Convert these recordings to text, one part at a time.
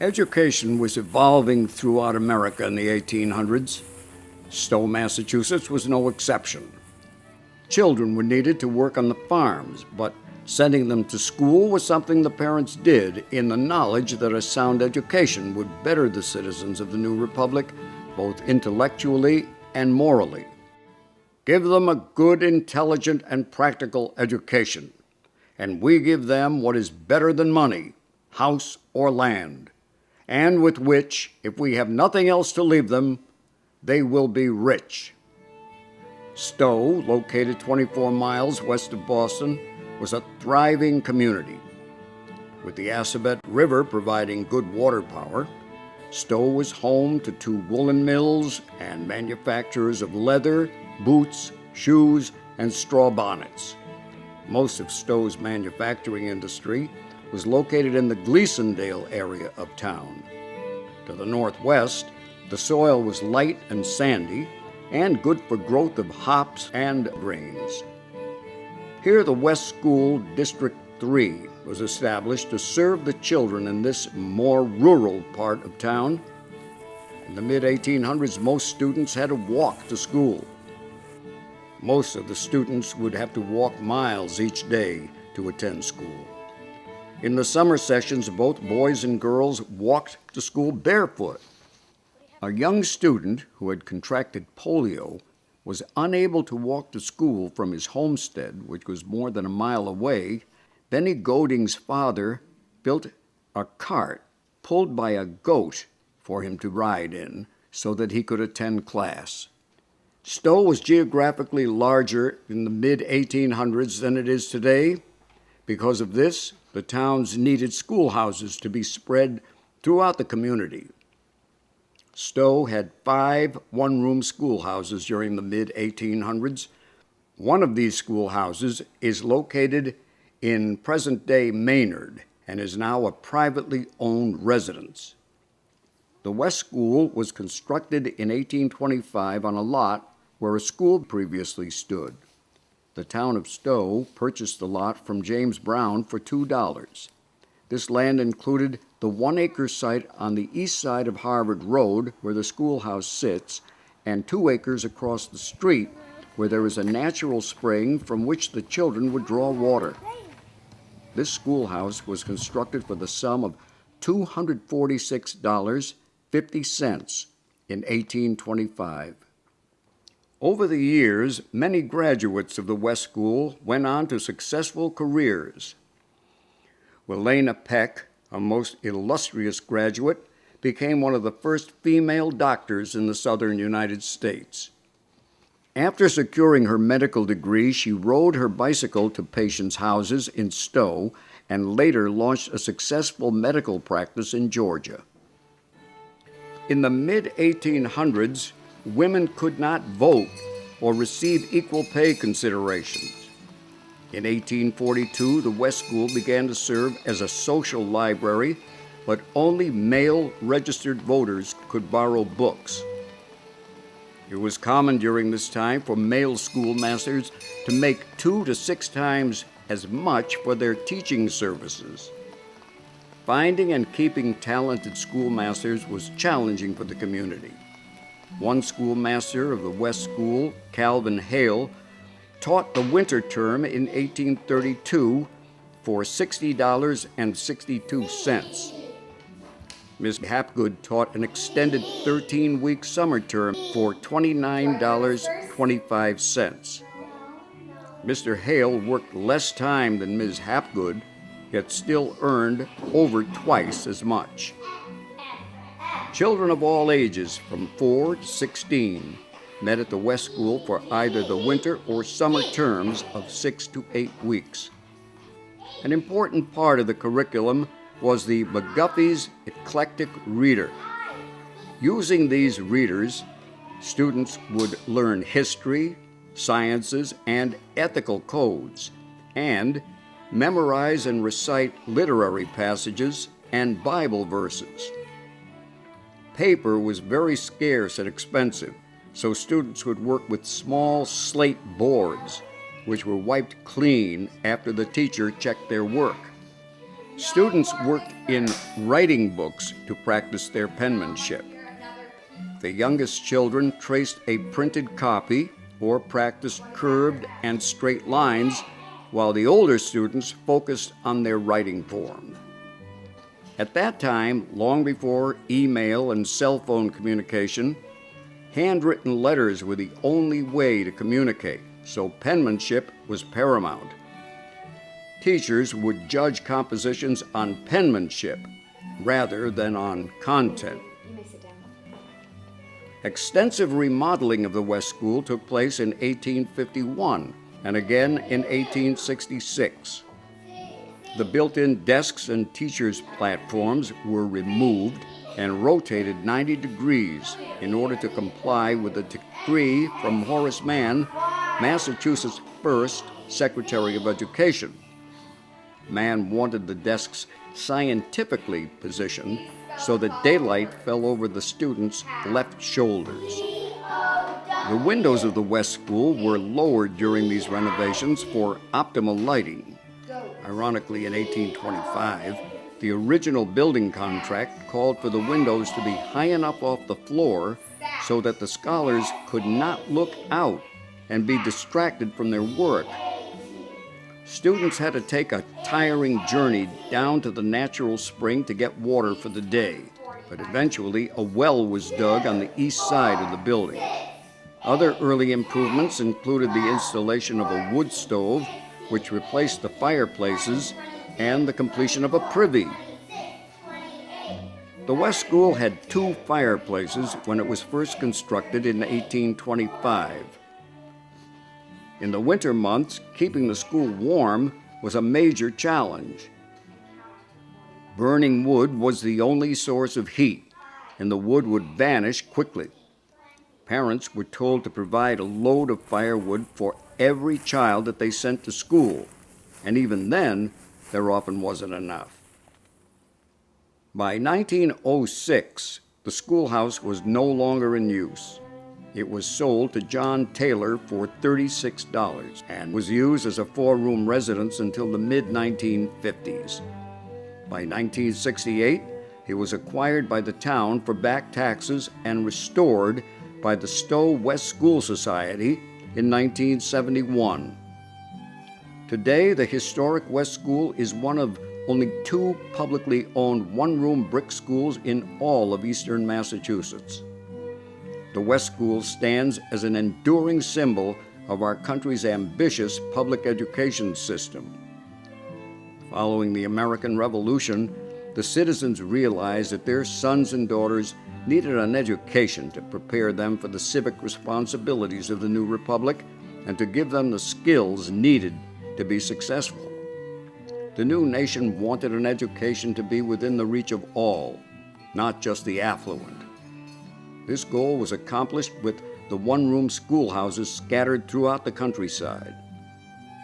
Education was evolving throughout America in the 1800s. Stow, Massachusetts was no exception. Children were needed to work on the farms, but sending them to school was something the parents did in the knowledge that a sound education would better the citizens of the new republic, both intellectually and morally. Give them a good, intelligent, and practical education, and we give them what is better than money, house or land, and with which, if we have nothing else to leave them, they will be rich. Stow, located 24 miles west of Boston, was a thriving community. With the Assabet River providing good water power, Stow was home to 2 woolen mills and manufacturers of leather, boots, shoes, and straw bonnets. Most of Stow's manufacturing industry was located in the Gleasondale area of town. To the northwest, the soil was light and sandy and good for growth of hops and grains. Here, the West School District 3 was established to serve the children in this more rural part of town. In the mid-1800s, most students had to walk to school. Most of the students would have to walk miles each day to attend school. In the summer sessions, both boys and girls walked to school barefoot. A young student who had contracted polio was unable to walk to school from his homestead, which was more than a mile away. Benny Golding's father built a cart pulled by a goat for him to ride in so that he could attend class. Stow was geographically larger in the mid-1800s than it is today. Because of this, the towns needed schoolhouses to be spread throughout the community. Stow had 5 one-room schoolhouses during the mid-1800s. One of these schoolhouses is located in present-day Maynard and is now a privately owned residence. The West School was constructed in 1825 on a lot where a school previously stood. The town of Stow purchased the lot from James Brown for $2. This land included the 1-acre site on the east side of Harvard Road, where the schoolhouse sits, and 2 acres across the street, where there is a natural spring from which the children would draw water. This schoolhouse was constructed for the sum of $246.50 in 1825. Over the years, many graduates of the West School went on to successful careers. Lena Peck, a most illustrious graduate, became one of the first female doctors in the southern United States. After securing her medical degree, she rode her bicycle to patients' houses in Stow and later launched a successful medical practice in Georgia. In the mid-1800s, women could not vote or receive equal pay considerations. In 1842, the West School began to serve as a social library, but only male registered voters could borrow books. It was common during this time for male schoolmasters to make 2 to 6 times as much for their teaching services. Finding and keeping talented schoolmasters was challenging for the community. One schoolmaster of the West School, Calvin Hale, taught the winter term in 1832 for $60.62. Ms. Hapgood taught an extended 13-week summer term for $29.25. Mr. Hale worked less time than Ms. Hapgood, yet still earned over twice as much. Children of all ages, from 4 to 16, met at the West School for either the winter or summer terms of 6 to 8 weeks. An important part of the curriculum was the McGuffey's Eclectic Reader. Using these readers, students would learn history, sciences, and ethical codes, and memorize and recite literary passages and Bible verses. Paper was very scarce and expensive, so students would work with small slate boards, which were wiped clean after the teacher checked their work. Students worked in writing books to practice their penmanship. The youngest children traced a printed copy or practiced curved and straight lines, while the older students focused on their writing form. At that time, long before email and cell phone communication, handwritten letters were the only way to communicate, so penmanship was paramount. Teachers would judge compositions on penmanship rather than on content. Extensive remodeling of the West School took place in 1851 and again in 1866. The built-in desks and teachers' platforms were removed and rotated 90 degrees in order to comply with a decree from Horace Mann, Massachusetts' first Secretary of Education. Mann wanted the desks scientifically positioned so that daylight fell over the students' left shoulders. The windows of the West School were lowered during these renovations for optimal lighting. Ironically, in 1825, the original building contract called for the windows to be high enough off the floor so that the scholars could not look out and be distracted from their work. Students had to take a tiring journey down to the natural spring to get water for the day, but eventually a well was dug on the east side of the building. Other early improvements included the installation of a wood stove, which replaced the fireplaces, and the completion of a privy. The West School had 2 fireplaces when it was first constructed in 1825. In the winter months, keeping the school warm was a major challenge. Burning wood was the only source of heat, and the wood would vanish quickly. Parents were told to provide a load of firewood for every child that they sent to school, and even then, there often wasn't enough. By 1906, the schoolhouse was no longer in use. It was sold to John Taylor for $36 and was used as a 4-room residence until the mid-1950s. By 1968, it was acquired by the town for back taxes and restored by the Stow West School Society in 1971. Today, the historic West School is one of only 2 publicly owned 1-room brick schools in all of eastern Massachusetts. The West School stands as an enduring symbol of our country's ambitious public education system. Following the American Revolution, the citizens realized that their sons and daughters needed an education to prepare them for the civic responsibilities of the new republic and to give them the skills needed to be successful. The new nation wanted an education to be within the reach of all, not just the affluent. This goal was accomplished with the 1-room schoolhouses scattered throughout the countryside.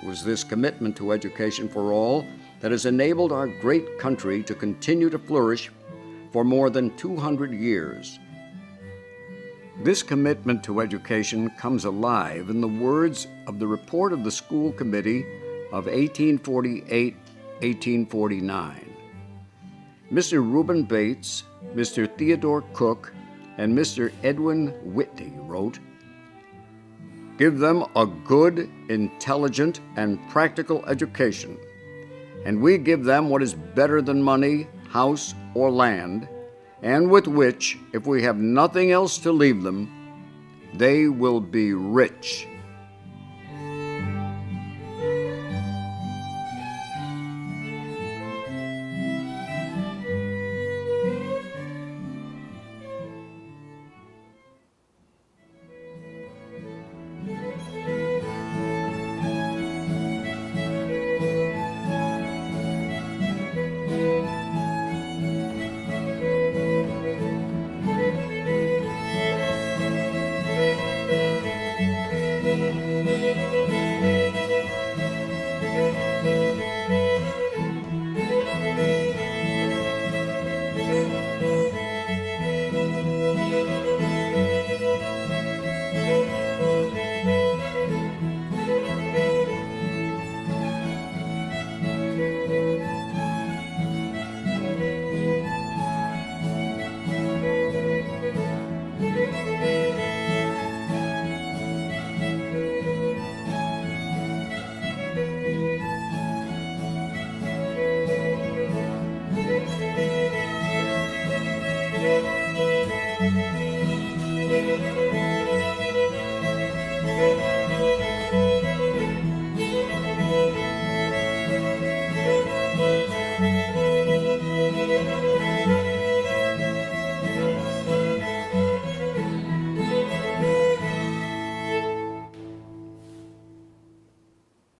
It was this commitment to education for all that has enabled our great country to continue to flourish for more than 200 years. This commitment to education comes alive in the words of the report of the School Committee of 1848-1849. Mr. Reuben Bates, Mr. Theodore Cook, and Mr. Edwin Whitney wrote, "Give them a good, intelligent, and practical education, and we give them what is better than money, house, or land, and with which, if we have nothing else to leave them, they will be rich." Bye.